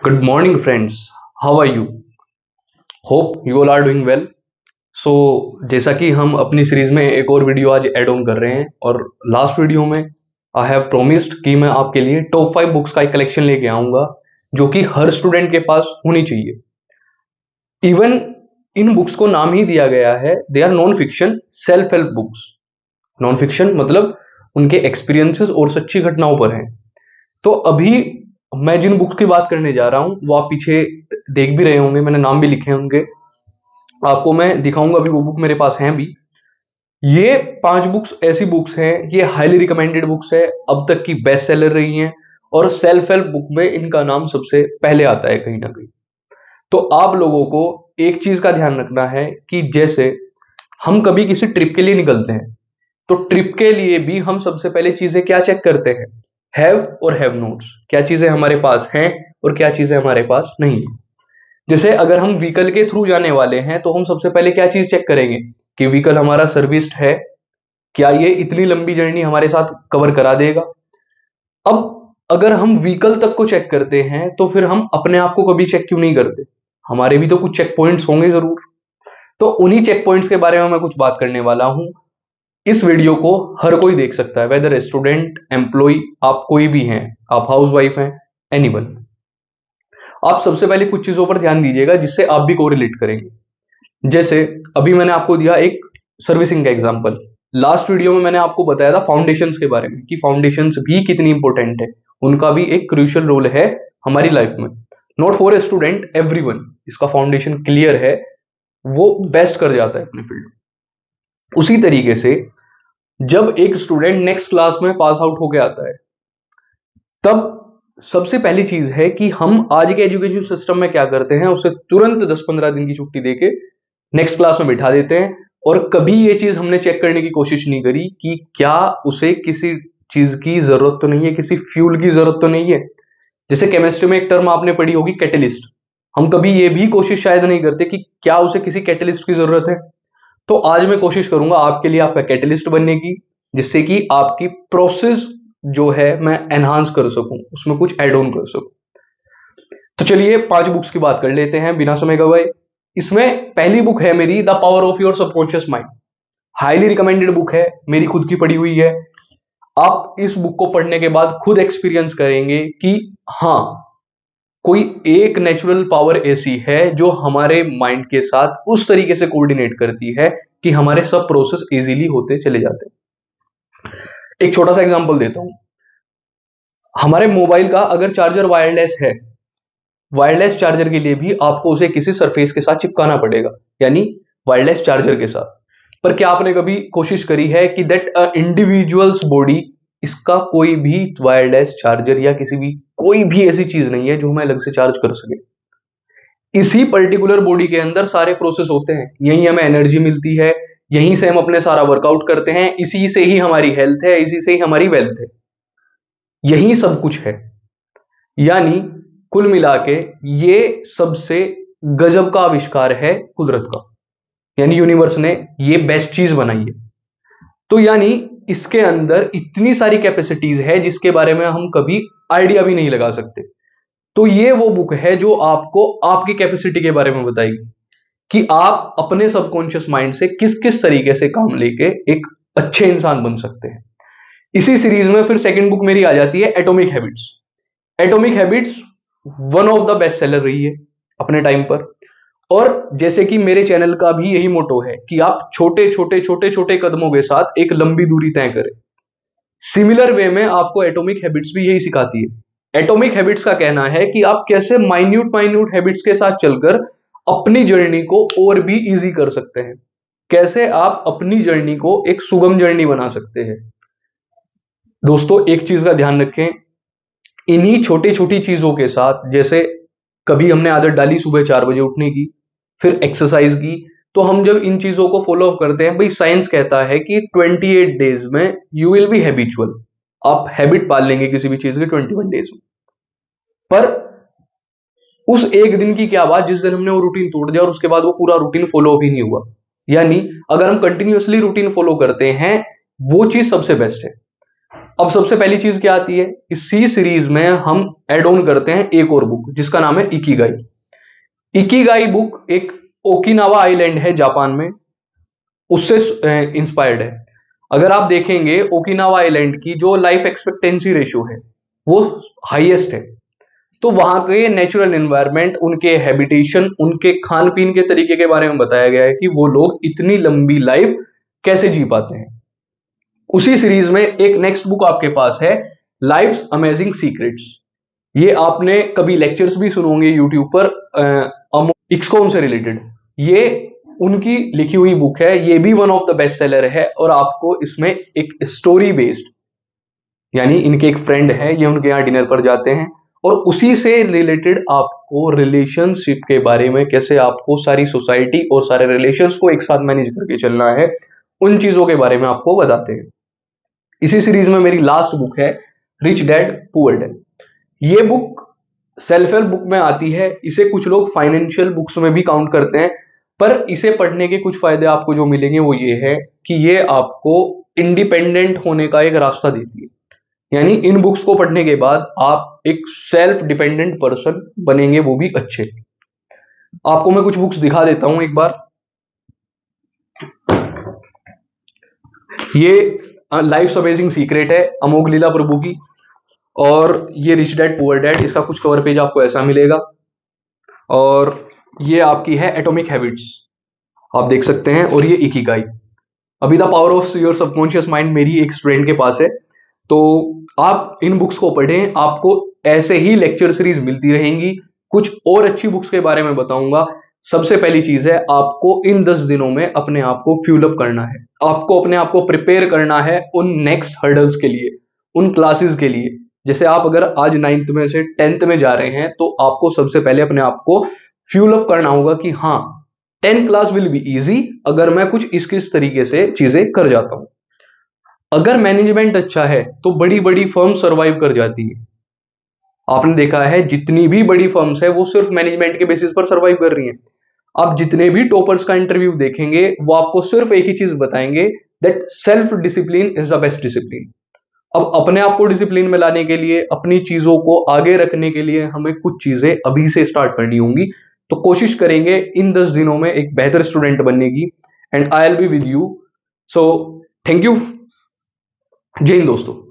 Good morning, friends. How are you? Hope you all are doing well. So, जैसा कि हम अपनी series में एक और वीडियो आज ऐड ऑन कर रहे हैं और लास्ट वीडियो में आई हैव प्रोमिस्ड कि मैं आपके लिए टॉप 5 बुक्स का एक कलेक्शन लेके आऊंगा जो कि हर स्टूडेंट के पास होनी चाहिए। इवन इन बुक्स को नाम ही दिया गया है, they are non fiction self help books. Non fiction मतलब उनके एक्सपीरियंसेस और सच्ची घटनाओं पर हैं। तो अभी मैं जिन बुक्स की बात करने जा रहा हूं वो आप पीछे देख भी रहे होंगे, मैंने नाम भी लिखे होंगे, आपको मैं दिखाऊंगा। अभी वो बुक मेरे पास हैं भी। ये 5 बुक्स ऐसी बुक्स हैं, ये हाईली रिकमेंडेड बुक्स है, अब तक की बेस्ट सेलर रही हैं और सेल्फ हेल्प बुक में इनका नाम सबसे पहले आता है कहीं ना कहीं। तो आप लोगों को एक चीज का ध्यान रखना है कि जैसे हम कभी किसी ट्रिप के लिए निकलते हैं तो ट्रिप के लिए भी हम सबसे पहले चीजें क्या चेक करते हैं? हैव और हैव नोट्स। क्या चीजें हमारे पास हैं और क्या चीजें हमारे पास नहीं है। जैसे अगर हम व्हीकल के थ्रू जाने वाले हैं तो हम सबसे पहले क्या चीज चेक करेंगे कि व्हीकल हमारा सर्विस्ड है, क्या ये इतनी लंबी जर्नी हमारे साथ कवर करा देगा। अब अगर हम व्हीकल तक को चेक करते हैं तो फिर हम अपने आप को कभी चेक क्यों नहीं करते? हमारे भी तो कुछ चेक पॉइंट्स होंगे जरूर। तो उन्हीं चेक पॉइंट्स के बारे में मैं कुछ बात करने वाला हूं। इस वीडियो को हर कोई देख सकता है, वेदर स्टूडेंट, एम्प्लॉय, आप कोई भी हैं, आप हाउसवाइफ हैं, एनीवन। आप सबसे पहले कुछ चीजों पर ध्यान दीजिएगा जिससे आप भी कोरिलेट करेंगे। जैसे अभी मैंने आपको दिया एक सर्विसिंग का एग्जांपल। लास्ट वीडियो में मैंने आपको बताया था फाउंडेशंस के बारे में कि फाउंडेशंस भी कितनी इंपॉर्टेंट है, उनका भी एक क्रूशियल रोल है हमारी लाइफ में। Not for a student, everyone इसका फाउंडेशन क्लियर है वो बेस्ट कर जाता है अपने फील्ड में। उसी तरीके से जब एक स्टूडेंट नेक्स्ट क्लास में पास आउट होके आता है तब सबसे पहली चीज है कि हम आज के एजुकेशन सिस्टम में क्या करते हैं, उसे तुरंत 10-15 दिन की छुट्टी देके नेक्स्ट क्लास में बिठा देते हैं और कभी ये चीज हमने चेक करने की कोशिश नहीं करी कि क्या उसे किसी चीज की जरूरत तो नहीं है, किसी फ्यूल की जरूरत तो नहीं है। जैसे केमिस्ट्री में एक टर्म आपने पढ़ी होगी, कैटलिस्ट। हम कभी ये भी कोशिश शायद नहीं करते कि क्या उसे किसी कैटलिस्ट की जरूरत है। तो आज मैं कोशिश करूंगा आपके लिए आपका कैटलिस्ट बनने की, जिससे कि आपकी प्रोसेस जो है मैं एनहांस कर सकूं, उसमें कुछ ऐड ऑन कर सकूं। तो चलिए 5 बुक्स की बात कर लेते हैं बिना समय गवाए। इसमें पहली बुक है मेरी the power of your subconscious mind. Highly recommended book है, मेरी खुद की पढ़ी हुई है। आप इस बुक को पढ़ने के बाद खुद एक्सपीरियंस करेंगे कि हाँ, कोई एक नेचुरल पावर ऐसी है जो हमारे माइंड के साथ उस तरीके से कोऑर्डिनेट करती है कि हमारे सब प्रोसेस इजीली होते चले जाते हैं। एक छोटा सा एग्जांपल देता हूं। हमारे मोबाइल का अगर चार्जर वायरलेस है, वायरलेस चार्जर के लिए भी आपको उसे किसी सरफेस के साथ चिपकाना पड़ेगा, यानी वायरलेस चार्जर के साथ। पर क्या आपने कभी कोशिश करी है कि दैट इंडिविजुअल्स बॉडी, इसका कोई भी वायरलेस चार्जर या किसी भी कोई भी ऐसी चीज नहीं है जो हमें अलग से चार्ज कर सके। इसी पर्टिकुलर बॉडी के अंदर सारे प्रोसेस होते हैं, यहीं हमें एनर्जी मिलती है, यहीं से हम अपने सारा वर्कआउट करते हैं, इसी से ही हमारी हेल्थ है, इसी से ही हमारी वेल्थ है, यही सब कुछ है। यानी कुल मिला के ये सबसे गजब का आविष्कार है कुदरत का, यानी यूनिवर्स ने ये बेस्ट चीज बनाई है। तो यानी इसके अंदर इतनी सारी कैपेसिटीज है जिसके बारे में हम कभी आइडिया भी नहीं लगा सकते। तो ये वो बुक है जो आपको आपकी कैपेसिटी के बारे में बताएगी कि आप अपने सबकॉन्शियस माइंड से किस किस तरीके से काम लेके एक अच्छे इंसान बन सकते हैं। इसी सीरीज में फिर सेकंड बुक मेरी आ जाती है atomic habits. Atomic habits one of the best seller रही है अपने टाइम पर। और जैसे कि मेरे चैनल का भी यही मोटो है कि आप छोटे छोटे छोटे छोटे कदमों के साथ एक लंबी दूरी तय करें, सिमिलर वे में आपको एटॉमिक हैबिट्स भी यही सिखाती है। एटॉमिक हैबिट्स का कहना है कि आप कैसे माइन्यूट माइन्यूट हैबिट्स के साथ चलकर अपनी जर्नी को और भी इजी कर सकते हैं, कैसे आप अपनी जर्नी को एक सुगम जर्नी बना सकते हैं। दोस्तों एक चीज का ध्यान रखें, इन्हीं छोटी छोटी चीजों के साथ, जैसे कभी हमने आदत डाली सुबह 4 बजे उठने की, फिर एक्सरसाइज की, तो हम जब इन चीजों को फॉलो अप करते हैं, भाई साइंस कहता है कि 28 डेज में यू विल बी हैबिचुअल, आप हैबिट पाल लेंगे किसी भी चीज के 21 डेज में। पर उस एक दिन की क्या बात जिस दिन हमने वो रूटीन तोड़ दिया और उसके बाद वो पूरा रूटीन फॉलो अप ही नहीं हुआ। यानी अगर हम कंटिन्यूअसली रूटीन फॉलो करते हैं वो चीज सबसे बेस्ट है। अब सबसे पहली चीज क्या आती है, इस सी सीरीज में हम एड ऑन करते हैं एक और बुक जिसका नाम है इकिगाई। इकिगाई बुक एक ओकिनावा आइलैंड है जापान में, उससे इंस्पायर्ड है। अगर आप देखेंगे ओकिनावा आइलैंड की जो लाइफ एक्सपेक्टेंसी रेशियो है वो हाईएस्ट है। तो वहां के नेचुरल एनवायरनमेंट, उनके हैबिटेशन, उनके खान पीन के तरीके के बारे में बताया गया है कि वो लोग इतनी लंबी लाइफ कैसे जी पाते हैं। उसी सीरीज में एक नेक्स्ट बुक आपके पास है, लाइफ्स अमेजिंग सीक्रेट्स। ये आपने कभी लेक्चर्स भी सुने होंगे यूट्यूब पर इक्सकॉन से रिलेटेड। ये उनकी लिखी हुई बुक है, ये भी one of the best seller है। और आपको इसमें एक स्टोरी बेस्ड, यानी इनके एक फ्रेंड है, ये उनके यहाँ डिनर पर जाते हैं और उसी से रिलेटेड आपको रिलेशनशिप के बारे में, कैसे आपको सारी सोसाइटी और सारे रिलेशंस को एक साथ मैनेज करके चलना है, उन चीजों के बारे में आपको बताते हैं। इसी सीरीज में मेरी लास्ट बुक है रिच डैड पुअर डैड। ये बुक सेल्फ हेल्प बुक में आती है। इसे कुछ लोग फाइनेंशियल बुक्स में भी काउंट करते हैं, पर इसे पढ़ने के कुछ फायदे आपको जो मिलेंगे वो ये है कि ये आपको इंडिपेंडेंट होने का एक रास्ता देती है। यानी इन बुक्स को पढ़ने के बाद आप एक सेल्फ डिपेंडेंट पर्सन बनेंगे, वो भी अच्छे। आपको मैं कुछ बुक्स दिखा देता हूं एक बार। ये लाइफ्स अमेजिंग सीक्रेट है अमोघ लीला प्रभु की, और ये रिच डैड पुअर डैड, इसका कुछ कवर पेज आपको ऐसा मिलेगा। और ये आपकी है एटॉमिक हैबिट्स, आप देख सकते हैं। और ये इकिगाई। अभी the power of your subconscious mind मेरी एक स्टूडेंट के पास है, तो आप इन बुक्स को पढ़ें। आपको ऐसे ही लेक्चर सीरीज मिलती रहेंगी। कुछ और अच्छी बुक्स के बारे में बताऊंगा। सबसे पहली चीज है, आपको इन 10 दिनों में अपने आप को फ्यूल अप करना है। आपको अपने आप को प्रिपेयर करना है उन नेक्स्ट हर्डल्स के लिए, उन क्लासेस के लिए। जैसे आप अगर आज 9th में से 10th में जा रहे हैं, तो आपको सबसे पहले अपने आप को फ्यूल अप करना होगा कि हाँ, 10th class will be easy अगर मैं कुछ इस तरीके से चीजें कर जाता हूं। अगर मैनेजमेंट अच्छा है तो बड़ी बड़ी फर्म सरवाइव कर जाती है। आपने देखा है जितनी भी बड़ी फर्म्स है वो सिर्फ मैनेजमेंट के बेसिस पर सरवाइव कर रही हैं। आप जितने भी टॉपर्स का इंटरव्यू देखेंगे वो आपको सिर्फ एक ही चीज बताएंगे, that self discipline is the best discipline. अब अपने आप को डिसिप्लिन में लाने के लिए, अपनी चीजों को आगे रखने के लिए हमें कुछ चीजें अभी से स्टार्ट करनी होंगी। तो कोशिश करेंगे इन 10 दिनों में एक बेहतर स्टूडेंट बनने की। And I will be with you. So thank you. जय हिंद दोस्तों।